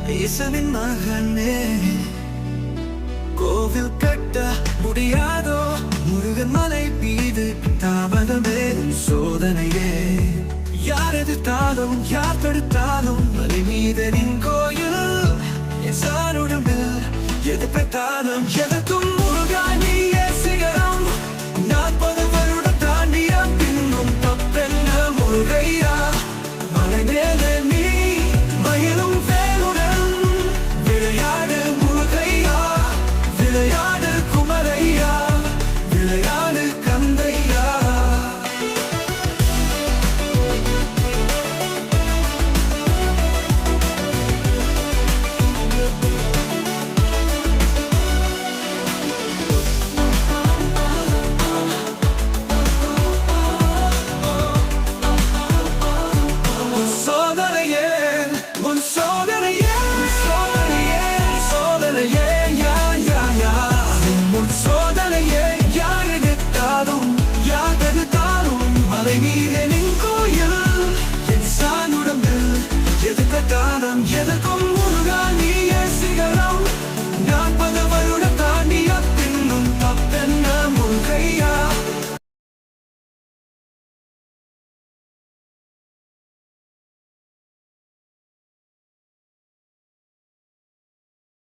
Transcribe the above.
ஈசனின் மகனே. கோவில் கட்ட முடியாதோ முருகன் மலை மீது தாமதமே சோதனையே. யார் எதிர்த்தாலும் யார் தடுத்தாலும் மலை மீதனின் கோயில். என் சாருடம்பில் எது பெற்றாலும்